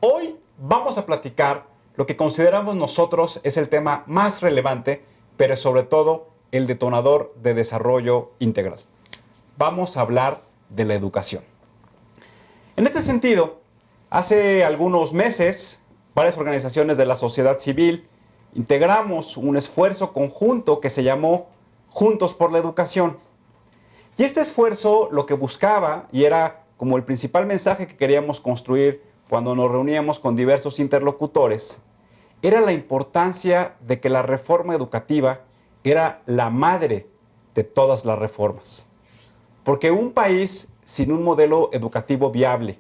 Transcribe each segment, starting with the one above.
Hoy vamos a platicar lo que consideramos nosotros es el tema más relevante, pero sobre todo el detonador de desarrollo integral. Vamos a hablar de la educación. En este sentido, hace algunos meses, varias organizaciones de la sociedad civil integramos un esfuerzo conjunto que se llamó Juntos por la Educación. Y este esfuerzo lo que buscaba, y era como el principal mensaje que queríamos construir cuando nos reuníamos con diversos interlocutores, era la importancia de que la reforma educativa era la madre de todas las reformas. Porque un país sin un modelo educativo viable,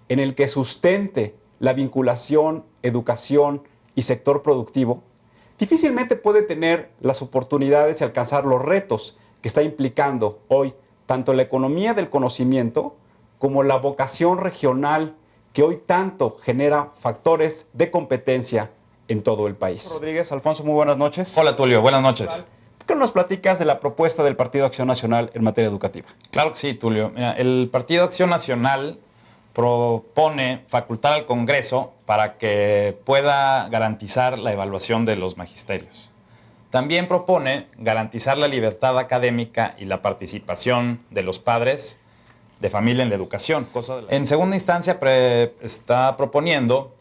en el que sustente la vinculación, educación y sector productivo, difícilmente puede tener las oportunidades y alcanzar los retos que está implicando hoy tanto la economía del conocimiento como la vocación regional que hoy tanto genera factores de competencia en todo el país. Rodríguez, Alfonso, muy buenas noches. Hola Tulio, buenas noches. ¿Por qué no nos platicas de la propuesta del Partido Acción Nacional en materia educativa? Claro que sí, Tulio. Mira, el Partido Acción Nacional propone facultar al Congreso para que pueda garantizar la evaluación de los magisterios. También propone garantizar la libertad académica y la participación de los padres de familia en la educación. En segunda instancia, está proponiendo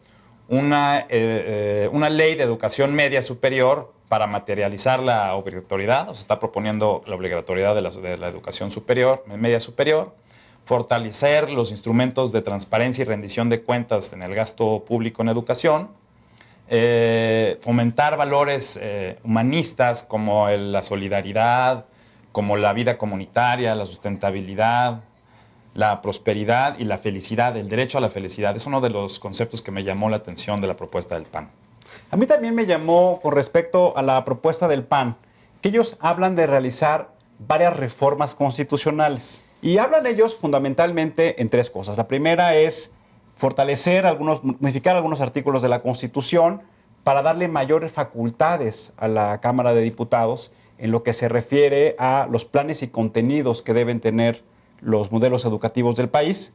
una ley de educación media superior para materializar la obligatoriedad, o sea, está proponiendo la obligatoriedad de la educación superior, media superior, fortalecer los instrumentos de transparencia y rendición de cuentas en el gasto público en educación, fomentar valores humanistas como la solidaridad, como la vida comunitaria, la sustentabilidad, la prosperidad y la felicidad, el derecho a la felicidad. Es uno de los conceptos que me llamó la atención de la propuesta del PAN. A mí también me llamó con respecto a la propuesta del PAN, que ellos hablan de realizar varias reformas constitucionales. Y hablan ellos fundamentalmente en tres cosas. La primera es modificar algunos artículos de la Constitución para darle mayores facultades a la Cámara de Diputados en lo que se refiere a los planes y contenidos que deben tener los modelos educativos del país.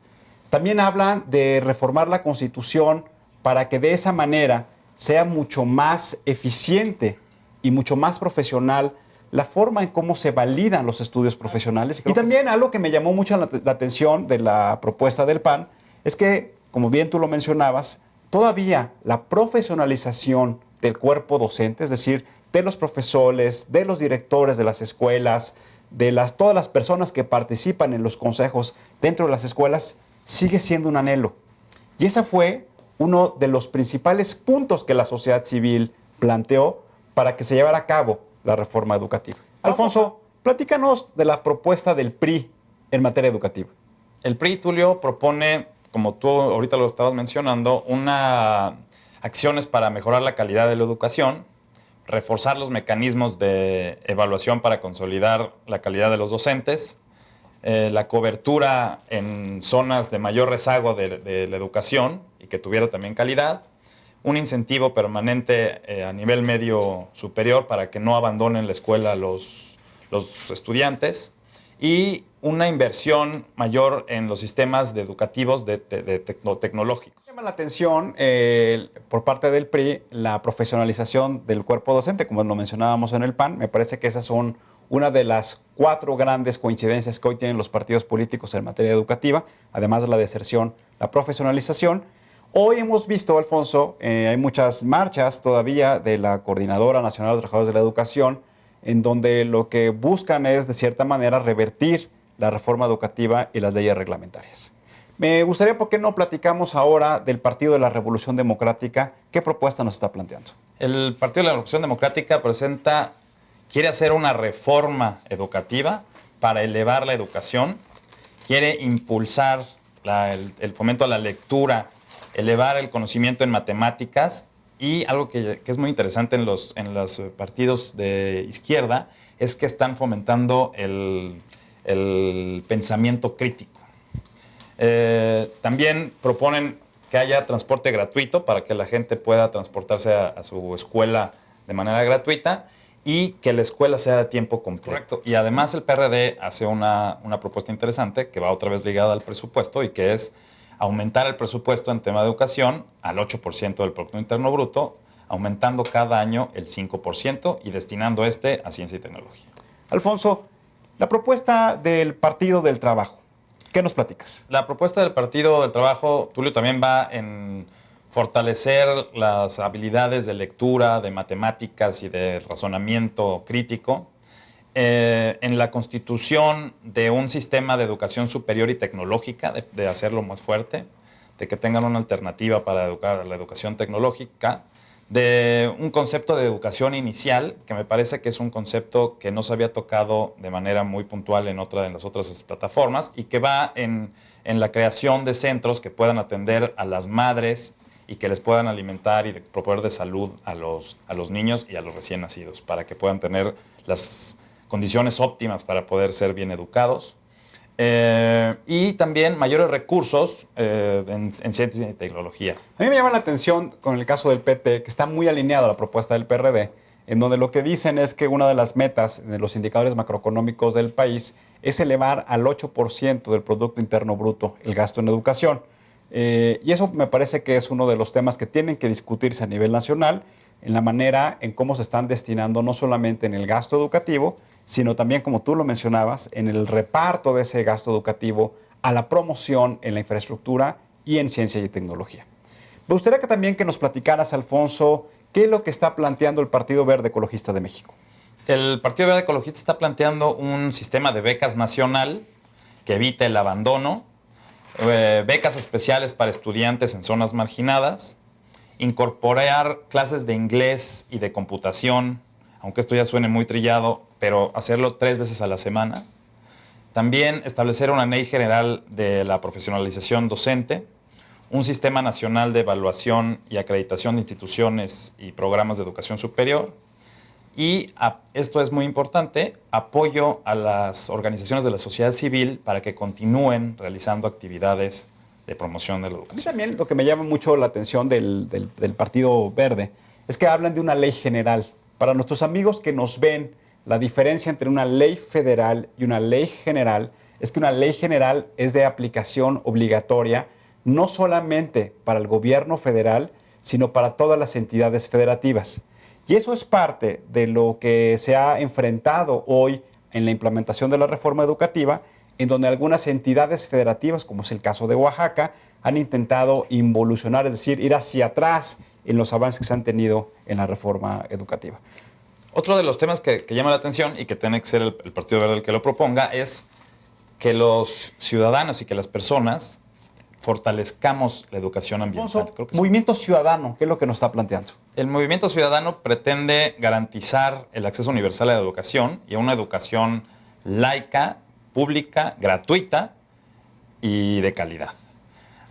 También hablan de reformar la Constitución para que de esa manera sea mucho más eficiente y mucho más profesional la forma en cómo se validan los estudios profesionales. Y también algo que me llamó mucho la atención de la propuesta del PAN es que, como bien tú lo mencionabas, todavía la profesionalización del cuerpo docente, es decir, de los profesores, de los directores de las escuelas, todas las personas que participan en los consejos dentro de las escuelas, sigue siendo un anhelo. Y ese fue uno de los principales puntos que la sociedad civil planteó para que se llevara a cabo la reforma educativa. Alfonso, platícanos de la propuesta del PRI en materia educativa. El PRI, Tulio, propone, como tú ahorita lo estabas mencionando, acciones para mejorar la calidad de la educación, reforzar los mecanismos de evaluación para consolidar la calidad de los docentes, la cobertura en zonas de mayor rezago de la educación y que tuviera también calidad, un incentivo permanente a nivel medio superior para que no abandonen la escuela los estudiantes y una inversión mayor en los sistemas educativos tecnológicos. Llama la atención por parte del PRI la profesionalización del cuerpo docente, como lo mencionábamos en el PAN. Me parece que esas son una de las 4 grandes coincidencias que hoy tienen los partidos políticos en materia educativa, además de la deserción, la profesionalización. Hoy hemos visto, Alfonso, hay muchas marchas todavía de la Coordinadora Nacional de Trabajadores de la Educación, en donde lo que buscan es, de cierta manera, revertir la reforma educativa y las leyes reglamentarias. Me gustaría, ¿por qué no platicamos ahora del Partido de la Revolución Democrática? ¿Qué propuesta nos está planteando? El Partido de la Revolución Democrática quiere hacer una reforma educativa para elevar la educación, quiere impulsar el fomento a la lectura, elevar el conocimiento en matemáticas y algo que es muy interesante en los partidos de izquierda es que están fomentando el pensamiento crítico. También proponen que haya transporte gratuito para que la gente pueda transportarse a su escuela de manera gratuita y que la escuela sea de tiempo completo. Correcto. Y además el PRD hace una propuesta interesante que va otra vez ligada al presupuesto y que es aumentar el presupuesto en tema de educación al 8% del Producto Interno Bruto, aumentando cada año el 5% y destinando a ciencia y tecnología. Alfonso, la propuesta del Partido del Trabajo, ¿qué nos platicas? La propuesta del Partido del Trabajo, Tulio, también va en fortalecer las habilidades de lectura, de matemáticas y de razonamiento crítico, en la constitución de un sistema de educación superior y tecnológica, de hacerlo más fuerte, de que tengan una alternativa para educar a la educación tecnológica, de un concepto de educación inicial, que me parece que es un concepto que no se había tocado de manera muy puntual en las otras plataformas y que va en la creación de centros que puedan atender a las madres y que les puedan alimentar y proveer de salud a los niños y a los recién nacidos, para que puedan tener las condiciones óptimas para poder ser bien educados. Y también mayores recursos en ciencia y tecnología. A mí me llama la atención con el caso del PT, que está muy alineado a la propuesta del PRD, en donde lo que dicen es que una de las metas de los indicadores macroeconómicos del país es elevar al 8% del Producto Interno Bruto el gasto en educación. Y eso me parece que es uno de los temas que tienen que discutirse a nivel nacional, en la manera en cómo se están destinando no solamente en el gasto educativo, sino también, como tú lo mencionabas, en el reparto de ese gasto educativo a la promoción en la infraestructura y en ciencia y tecnología. Me gustaría que también que nos platicaras, Alfonso, qué es lo que está planteando el Partido Verde Ecologista de México. El Partido Verde Ecologista está planteando un sistema de becas nacional que evite el abandono, becas especiales para estudiantes en zonas marginadas, incorporar clases de inglés y de computación, aunque esto ya suene muy trillado, pero hacerlo 3 veces a la semana. También establecer una ley general de la profesionalización docente, un sistema nacional de evaluación y acreditación de instituciones y programas de educación superior. Y esto es muy importante, apoyo a las organizaciones de la sociedad civil para que continúen realizando actividades de promoción de la educación. A mí también lo que me llama mucho la atención del Partido Verde es que hablan de una ley general. Para nuestros amigos que nos ven, la diferencia entre una ley federal y una ley general es que una ley general es de aplicación obligatoria no solamente para el gobierno federal, sino para todas las entidades federativas. Y eso es parte de lo que se ha enfrentado hoy en la implementación de la reforma educativa, en donde algunas entidades federativas, como es el caso de Oaxaca, han intentado involucionar, es decir, ir hacia atrás en los avances que se han tenido en la reforma educativa. Otro de los temas que llama la atención y que tiene que ser el Partido Verde el que lo proponga es que los ciudadanos y que las personas fortalezcamos la educación ambiental. Alfonso, creo que Movimiento Ciudadano, ¿qué es lo que nos está planteando? El Movimiento Ciudadano pretende garantizar el acceso universal a la educación y a una educación laica, pública, gratuita y de calidad.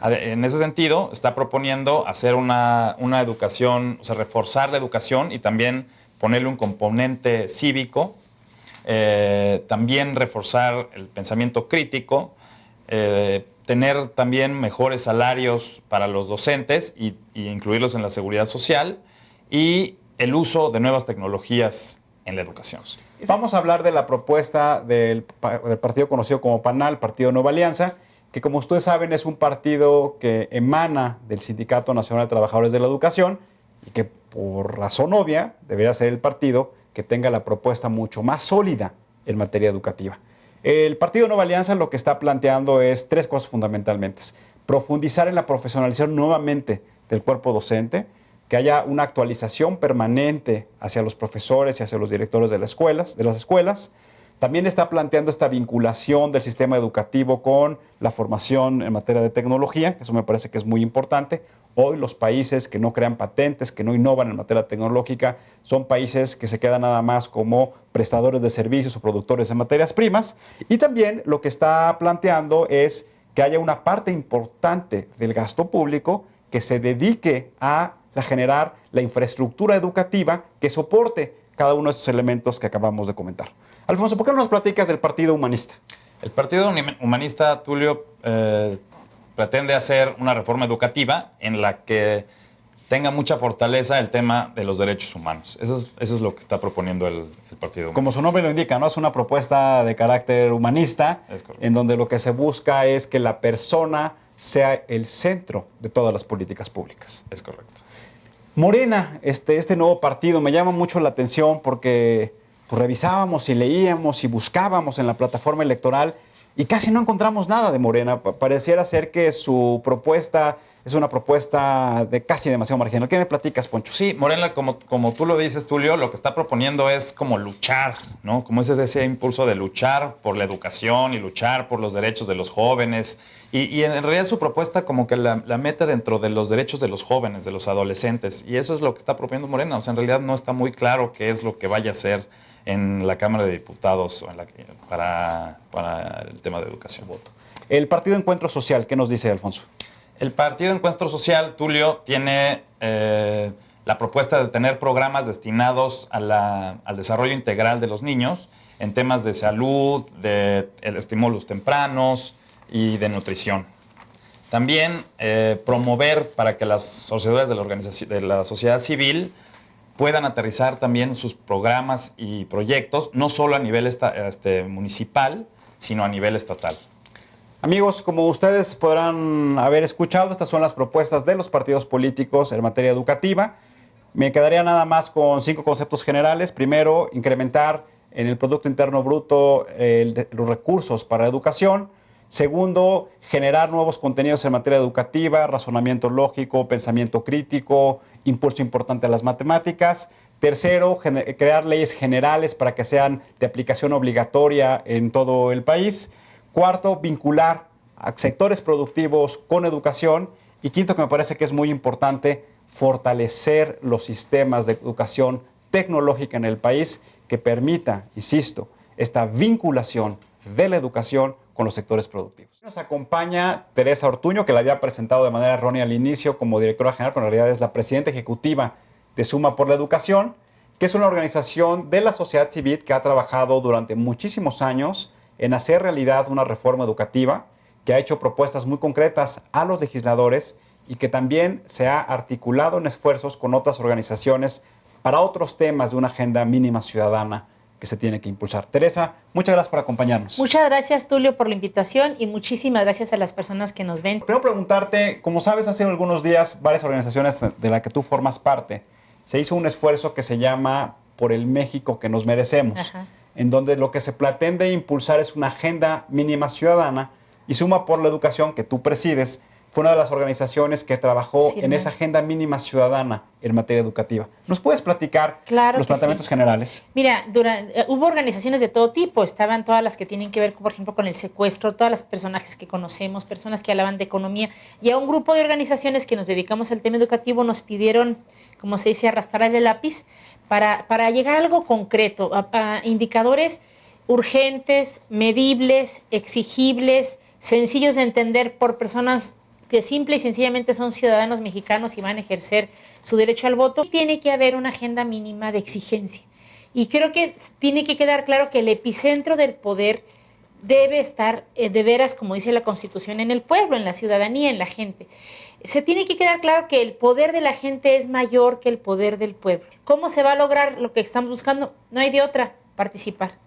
En ese sentido, está proponiendo hacer una educación, o sea, reforzar la educación y también ponerle un componente cívico, también reforzar el pensamiento crítico, tener también mejores salarios para los docentes y incluirlos en la seguridad social y el uso de nuevas tecnologías en la educación. Vamos a hablar de la propuesta del partido conocido como PANAL, Partido Nueva Alianza, que como ustedes saben es un partido que emana del Sindicato Nacional de Trabajadores de la Educación y que por razón obvia debería ser el partido que tenga la propuesta mucho más sólida en materia educativa. El Partido Nueva Alianza lo que está planteando es 3 cosas fundamentalmente. Profundizar en la profesionalización nuevamente del cuerpo docente, que haya una actualización permanente hacia los profesores y hacia los directores de las escuelas. También está planteando esta vinculación del sistema educativo con la formación en materia de tecnología, que eso me parece que es muy importante. Hoy los países que no crean patentes, que no innovan en materia tecnológica, son países que se quedan nada más como prestadores de servicios o productores de materias primas. Y también lo que está planteando es que haya una parte importante del gasto público que se dedique a generar la infraestructura educativa que soporte cada uno de estos elementos que acabamos de comentar. Alfonso, ¿por qué no nos platicas del Partido Humanista? El Partido Humanista, Tulio, pretende hacer una reforma educativa en la que tenga mucha fortaleza el tema de los derechos humanos. Eso es lo que está proponiendo el Partido Humanista. Como su nombre lo indica, ¿no? Es una propuesta de carácter humanista, en donde lo que se busca es que la persona sea el centro de todas las políticas públicas. Es correcto. Morena, este nuevo partido, me llama mucho la atención porque pues, revisábamos y leíamos y buscábamos en la plataforma electoral y casi no encontramos nada de Morena. Pareciera ser que su propuesta es una propuesta de casi demasiado marginal. ¿Qué me platicas, Poncho? Sí, Morena, como tú lo dices, Tulio, lo que está proponiendo es como luchar, ¿no? Como ese impulso de luchar por la educación y luchar por los derechos de los jóvenes. Y en realidad su propuesta como que la mete dentro de los derechos de los jóvenes, de los adolescentes. Y eso es lo que está proponiendo Morena. O sea, en realidad no está muy claro qué es lo que vaya a hacer en la Cámara de Diputados o para el tema de educación. El Partido Encuentro Social, ¿qué nos dice Alfonso? El Partido Encuentro Social, Tulio, tiene la propuesta de tener programas destinados al desarrollo integral de los niños en temas de salud, de estímulos tempranos y de nutrición. También promover para que las sociedades de la sociedad civil puedan aterrizar también sus programas y proyectos, no solo a nivel municipal, sino a nivel estatal. Amigos, como ustedes podrán haber escuchado, estas son las propuestas de los partidos políticos en materia educativa. Me quedaría nada más con 5 conceptos generales. Primero, incrementar en el Producto Interno Bruto los recursos para la educación. Segundo, generar nuevos contenidos en materia educativa, razonamiento lógico, pensamiento crítico, impulso importante a las matemáticas. Tercero, crear leyes generales para que sean de aplicación obligatoria en todo el país. Cuarto, vincular a sectores productivos con educación. Y quinto, que me parece que es muy importante, fortalecer los sistemas de educación tecnológica en el país que permita, insisto, esta vinculación de la educación con los sectores productivos. Nos acompaña Teresa Ortuño, que la había presentado de manera errónea al inicio como directora general, pero en realidad es la presidenta ejecutiva de Suma por la Educación, que es una organización de la sociedad civil que ha trabajado durante muchísimos años en hacer realidad una reforma educativa, que ha hecho propuestas muy concretas a los legisladores y que también se ha articulado en esfuerzos con otras organizaciones para otros temas de una agenda mínima ciudadana que se tiene que impulsar. Teresa, muchas gracias por acompañarnos. Muchas gracias, Tulio, por la invitación y muchísimas gracias a las personas que nos ven. Primero preguntarte, como sabes, hace algunos días varias organizaciones de las que tú formas parte, se hizo un esfuerzo que se llama Por el México que nos merecemos. Ajá. En donde lo que se pretende impulsar es una agenda mínima ciudadana y Suma por la Educación, que tú presides, fue una de las organizaciones que trabajó en esa agenda mínima ciudadana en materia educativa. ¿Nos puedes platicar los planteamientos generales? Mira, hubo organizaciones de todo tipo, estaban todas las que tienen que ver, por ejemplo, con el secuestro, todas las personajes que conocemos, personas que hablaban de economía, y a un grupo de organizaciones que nos dedicamos al tema educativo nos pidieron, como se dice, arrastrarle el lápiz para llegar a algo concreto, a indicadores urgentes, medibles, exigibles, sencillos de entender por personas que simple y sencillamente son ciudadanos mexicanos y van a ejercer su derecho al voto. Tiene que haber una agenda mínima de exigencia. Y creo que tiene que quedar claro que el epicentro del poder debe estar de veras, como dice la Constitución, en el pueblo, en la ciudadanía, en la gente. Se tiene que quedar claro que el poder de la gente es mayor que el poder del pueblo. ¿Cómo se va a lograr lo que estamos buscando? No hay de otra, participar.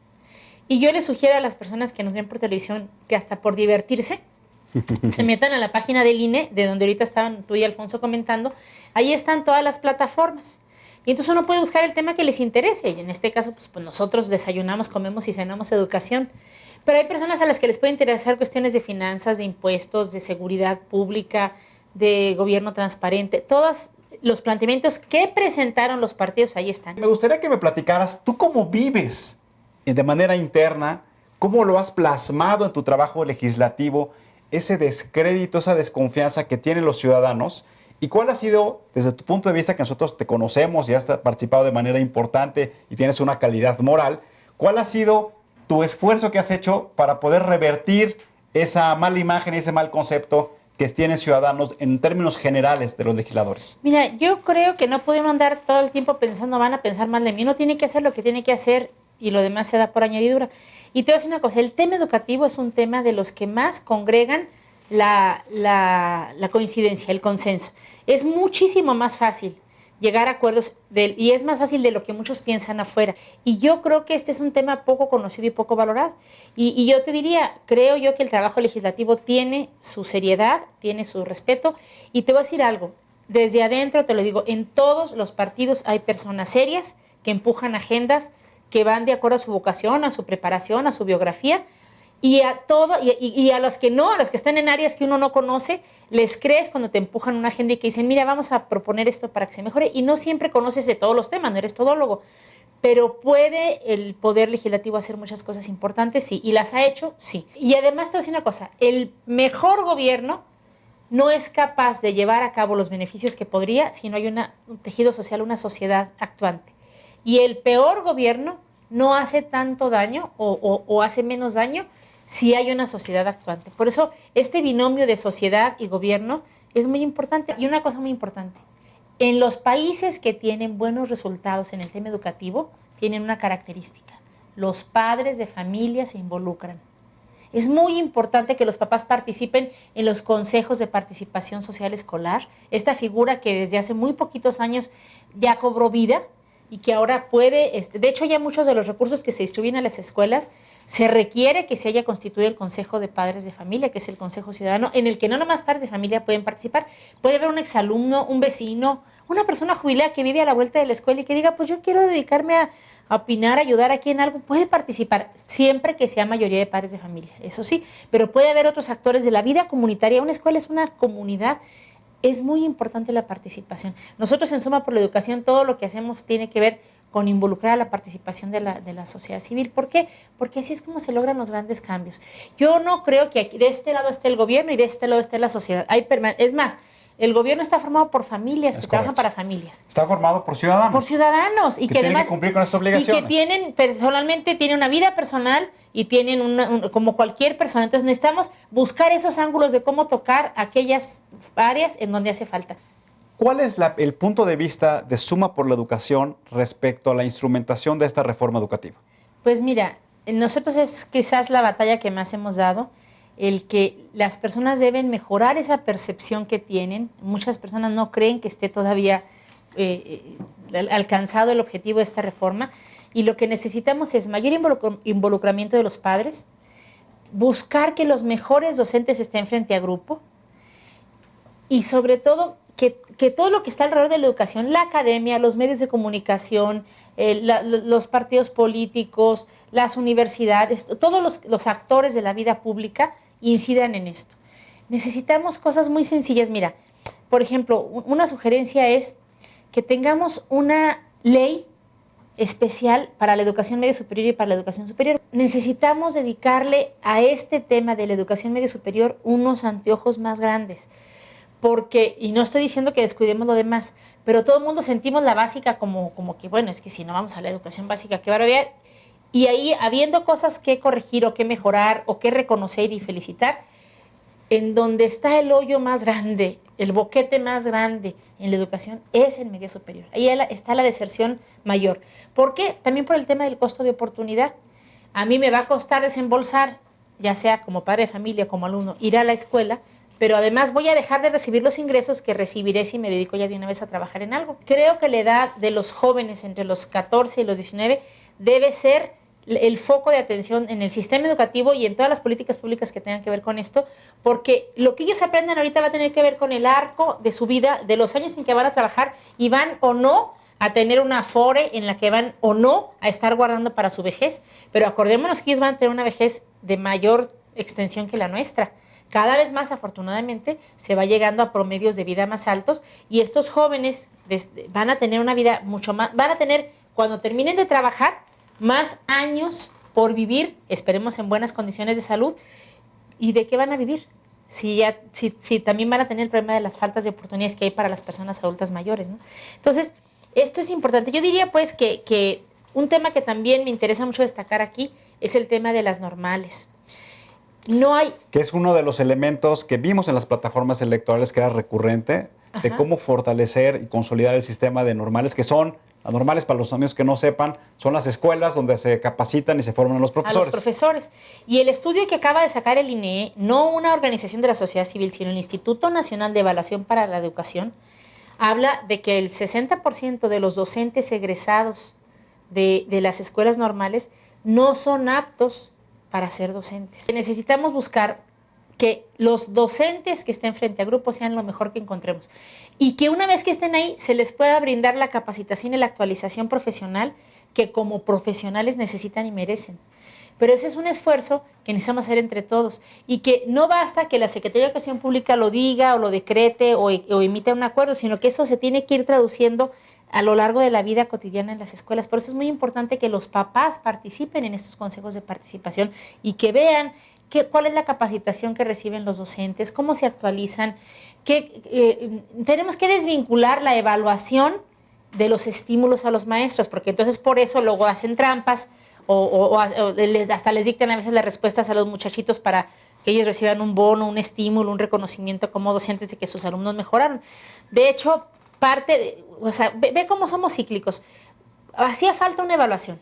Y yo les sugiero a las personas que nos ven por televisión que hasta por divertirse, se metan a la página del INE, de donde ahorita estaban tú y Alfonso comentando. Ahí están todas las plataformas. Y entonces uno puede buscar el tema que les interese. Y en este caso, pues nosotros desayunamos, comemos y cenamos educación. Pero hay personas a las que les puede interesar cuestiones de finanzas, de impuestos, de seguridad pública, de gobierno transparente. Todos los planteamientos que presentaron los partidos, ahí están. Me gustaría que me platicaras, ¿tú cómo vives de manera interna? ¿Cómo lo has plasmado en tu trabajo legislativo? Ese descrédito, esa desconfianza que tienen los ciudadanos, y cuál ha sido, desde tu punto de vista, que nosotros te conocemos y has participado de manera importante y tienes una calidad moral, cuál ha sido tu esfuerzo que has hecho para poder revertir esa mala imagen y ese mal concepto que tienen ciudadanos en términos generales de los legisladores? Mira, yo creo que no podemos andar todo el tiempo pensando, van a pensar mal de mí. Uno tiene que hacer lo que tiene que hacer y lo demás se da por añadidura. Y te voy a decir una cosa, el tema educativo es un tema de los que más congregan la coincidencia, el consenso. Es muchísimo más fácil llegar a acuerdos y es más fácil de lo que muchos piensan afuera. Y yo creo que este es un tema poco conocido y poco valorado. Y yo te diría, creo yo que el trabajo legislativo tiene su seriedad, tiene su respeto. Y te voy a decir algo, desde adentro te lo digo, en todos los partidos hay personas serias que empujan agendas que van de acuerdo a su vocación, a su preparación, a su biografía. Y a los que no, a los que están en áreas que uno no conoce, les crees cuando te empujan una agenda y que dicen, mira, vamos a proponer esto para que se mejore. Y no siempre conoces de todos los temas, no eres todólogo. Pero puede el Poder Legislativo hacer muchas cosas importantes, sí. ¿Y las ha hecho? Sí. Y además te voy a decir una cosa, el mejor gobierno no es capaz de llevar a cabo los beneficios que podría si no hay un tejido social, una sociedad actuante. Y el peor gobierno no hace tanto daño o hace menos daño si hay una sociedad actuante. Por eso este binomio de sociedad y gobierno es muy importante. Y una cosa muy importante, en los países que tienen buenos resultados en el tema educativo, tienen una característica, los padres de familia se involucran. Es muy importante que los papás participen en los consejos de participación social escolar, esta figura que desde hace muy poquitos años ya cobró vida y que ahora puede, de hecho ya muchos de los recursos que se distribuyen a las escuelas, se requiere que se haya constituido el Consejo de Padres de Familia, que es el Consejo Ciudadano, en el que no nomás padres de familia pueden participar, puede haber un exalumno, un vecino, una persona jubilada que vive a la vuelta de la escuela y que diga, pues yo quiero dedicarme a opinar, ayudar aquí en algo, puede participar, siempre que sea mayoría de padres de familia, eso sí, pero puede haber otros actores de la vida comunitaria. Una escuela es una comunidad. Es muy importante la participación. Nosotros en Suma por la Educación todo lo que hacemos tiene que ver con involucrar a la participación de la sociedad civil. ¿Por qué? Porque así es como se logran los grandes cambios. Yo no creo que aquí, de este lado esté el gobierno y de este lado esté la sociedad. Es más, el gobierno está formado por familias que trabajan para familias. Está formado por ciudadanos. Por ciudadanos. Y que tienen además, que cumplir con esas obligaciones. Y que tienen una vida personal y tienen como cualquier persona. Entonces necesitamos buscar esos ángulos de cómo tocar aquellas áreas en donde hace falta. ¿Cuál es el punto de vista de Suma por la Educación respecto a la instrumentación de esta reforma educativa? Pues mira, nosotros es quizás la batalla que más hemos dado, el que las personas deben mejorar esa percepción que tienen. Muchas personas no creen que esté todavía alcanzado el objetivo de esta reforma y lo que necesitamos es mayor involucramiento de los padres, buscar que los mejores docentes estén frente a grupo y sobre todo que todo lo que está alrededor de la educación, la academia, los medios de comunicación, los partidos políticos, las universidades, todos los actores de la vida pública incidan en esto. Necesitamos cosas muy sencillas. Mira, por ejemplo, una sugerencia es que tengamos una ley especial para la educación media superior y para la educación superior. Necesitamos dedicarle a este tema de la educación media superior unos anteojos más grandes. Porque, y no estoy diciendo que descuidemos lo demás, pero todo el mundo sentimos la básica como que, bueno, es que si no vamos a la educación básica, qué barbaridad. Y ahí, habiendo cosas que corregir o que mejorar o que reconocer y felicitar, en donde está el hoyo más grande, el boquete más grande en la educación, es en media superior. Ahí está la deserción mayor. ¿Por qué? También por el tema del costo de oportunidad. A mí me va a costar desembolsar, ya sea como padre de familia, como alumno, ir a la escuela, pero además voy a dejar de recibir los ingresos que recibiré si me dedico ya de una vez a trabajar en algo. Creo que la edad de los jóvenes entre los 14 y los 19 debe ser el foco de atención en el sistema educativo y en todas las políticas públicas que tengan que ver con esto, porque lo que ellos aprendan ahorita va a tener que ver con el arco de su vida, de los años en que van a trabajar y van o no a tener una afore en la que van o no a estar guardando para su vejez. Pero acordémonos que ellos van a tener una vejez de mayor extensión que la nuestra. Cada vez más, afortunadamente, se va llegando a promedios de vida más altos y estos jóvenes van a tener una vida mucho más, van a tener, cuando terminen de trabajar, más años por vivir, esperemos en buenas condiciones de salud. ¿Y de qué van a vivir? Si también van a tener el problema de las faltas de oportunidades que hay para las personas adultas mayores, ¿no? Entonces, esto es importante. Yo diría pues que un tema que también me interesa mucho destacar aquí es el tema de las normales. Que es uno de los elementos que vimos en las plataformas electorales que era recurrente, de cómo fortalecer y consolidar el sistema de normales, que son, las normales para los amigos que no sepan, son las escuelas donde se capacitan y se forman a los profesores. A los profesores. Y el estudio que acaba de sacar el INEE, no una organización de la sociedad civil, sino el Instituto Nacional de Evaluación para la Educación, habla de que el 60% de los docentes egresados de las escuelas normales no son aptos para ser docentes. Necesitamos buscar que los docentes que estén frente a grupos sean lo mejor que encontremos y que una vez que estén ahí se les pueda brindar la capacitación y la actualización profesional que como profesionales necesitan y merecen. Pero ese es un esfuerzo que necesitamos hacer entre todos y que no basta que la Secretaría de Educación Pública lo diga o lo decrete o emita un acuerdo, sino que eso se tiene que ir traduciendo a lo largo de la vida cotidiana en las escuelas. Por eso es muy importante que los papás participen en estos consejos de participación y que vean cuál es la capacitación que reciben los docentes, cómo se actualizan, tenemos que desvincular la evaluación de los estímulos a los maestros, porque entonces por eso luego hacen trampas o hasta les dictan a veces las respuestas a los muchachitos para que ellos reciban un bono, un estímulo, un reconocimiento como docentes de que sus alumnos mejoraron. De hecho, ve cómo somos cíclicos. Hacía falta una evaluación.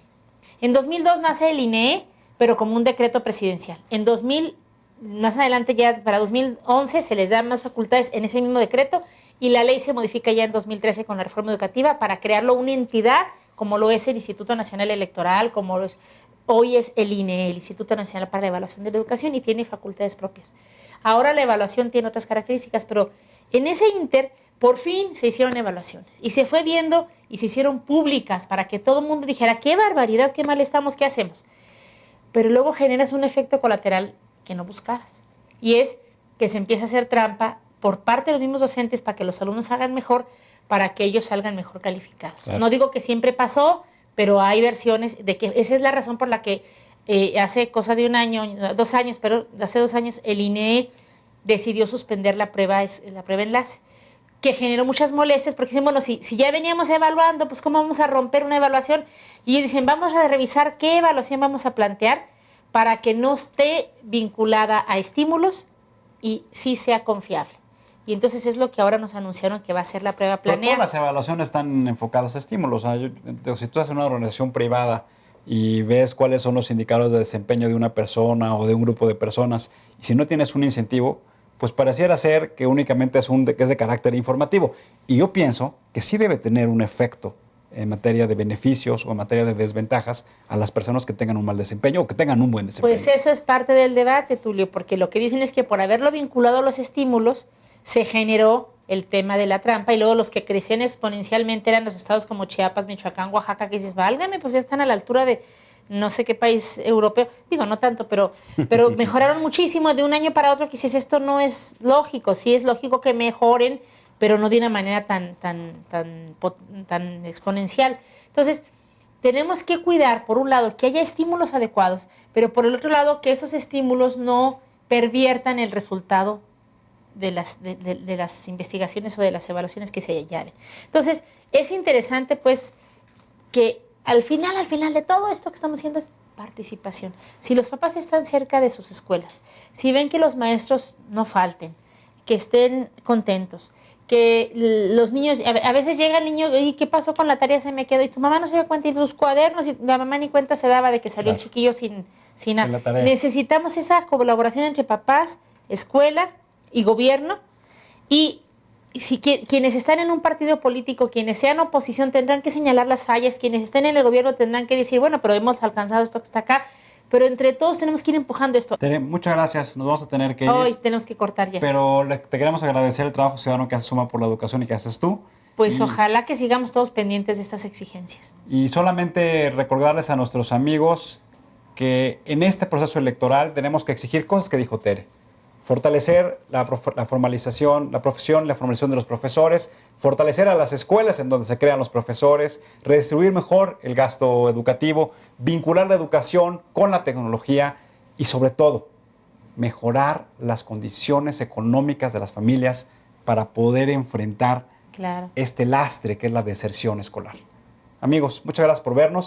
En 2002 nace el INEE, pero como un decreto presidencial. En 2000, más adelante ya para 2011 se les da más facultades en ese mismo decreto y la ley se modifica ya en 2013 con la reforma educativa para crearlo una entidad como lo es el Instituto Nacional Electoral, hoy es el INEE, el Instituto Nacional para la Evaluación de la Educación, y tiene facultades propias. Ahora la evaluación tiene otras características, pero en ese ínter por fin se hicieron evaluaciones y se fue viendo y se hicieron públicas para que todo el mundo dijera qué barbaridad, qué mal estamos, qué hacemos. Pero luego generas un efecto colateral que no buscabas. Y es que se empieza a hacer trampa por parte de los mismos docentes para que los alumnos hagan mejor, para que ellos salgan mejor calificados. Claro. No digo que siempre pasó, pero hay versiones de que esa es la razón por la que hace cosa de 1 año, 2 años, pero hace 2 años el INEE decidió suspender la prueba enlace, que generó muchas molestias porque dicen, bueno, si ya veníamos evaluando, pues ¿cómo vamos a romper una evaluación? Y ellos dicen, vamos a revisar qué evaluación vamos a plantear para que no esté vinculada a estímulos y sí sea confiable. Y entonces es lo que ahora nos anunciaron que va a ser la prueba planeada. Todas las evaluaciones están enfocadas a estímulos. O sea, si tú haces una organización privada y ves cuáles son los indicadores de desempeño de una persona o de un grupo de personas, y si no tienes un incentivo, pues pareciera ser que únicamente que es de carácter informativo. Y yo pienso que sí debe tener un efecto en materia de beneficios o en materia de desventajas a las personas que tengan un mal desempeño o que tengan un buen desempeño. Pues eso es parte del debate, Tulio, porque lo que dicen es que por haberlo vinculado a los estímulos se generó el tema de la trampa y luego los que crecían exponencialmente eran los estados como Chiapas, Michoacán, Oaxaca, que dices, válgame, pues ya están a la altura de no sé qué país europeo, digo, no tanto, pero mejoraron muchísimo de un año para otro, que dices, esto no es lógico, sí es lógico que mejoren, pero no de una manera tan exponencial. Entonces, tenemos que cuidar, por un lado, que haya estímulos adecuados, pero por el otro lado, que esos estímulos no perviertan el resultado de las investigaciones o de las evaluaciones que se lleven. Entonces, es interesante, pues, que al final de todo esto que estamos haciendo es participación. Si los papás están cerca de sus escuelas, si ven que los maestros no falten, que estén contentos, que los niños, a veces llega el niño, ¿y qué pasó con la tarea? Se me quedó, y tu mamá no se dio cuenta, y tus cuadernos, y la mamá ni cuenta se daba de que salió el chiquillo sin nada. Necesitamos esa colaboración entre papás, escuela y gobierno, y si quienes están en un partido político, quienes sean oposición, tendrán que señalar las fallas, quienes estén en el gobierno tendrán que decir, bueno, pero hemos alcanzado esto que está acá, pero entre todos tenemos que ir empujando esto. Tere, muchas gracias, nos vamos a tener que ir. Hoy tenemos que cortar ya. Pero te queremos agradecer el trabajo ciudadano que hace Suma por la Educación y que haces tú. Pues ojalá que sigamos todos pendientes de estas exigencias. Y solamente recordarles a nuestros amigos que en este proceso electoral tenemos que exigir cosas que dijo Tere. Fortalecer la formalización, la profesión, la formación de los profesores, fortalecer a las escuelas en donde se crean los profesores, redistribuir mejor el gasto educativo, vincular la educación con la tecnología y, sobre todo, mejorar las condiciones económicas de las familias para poder enfrentar este lastre que es la deserción escolar. Amigos, muchas gracias por vernos.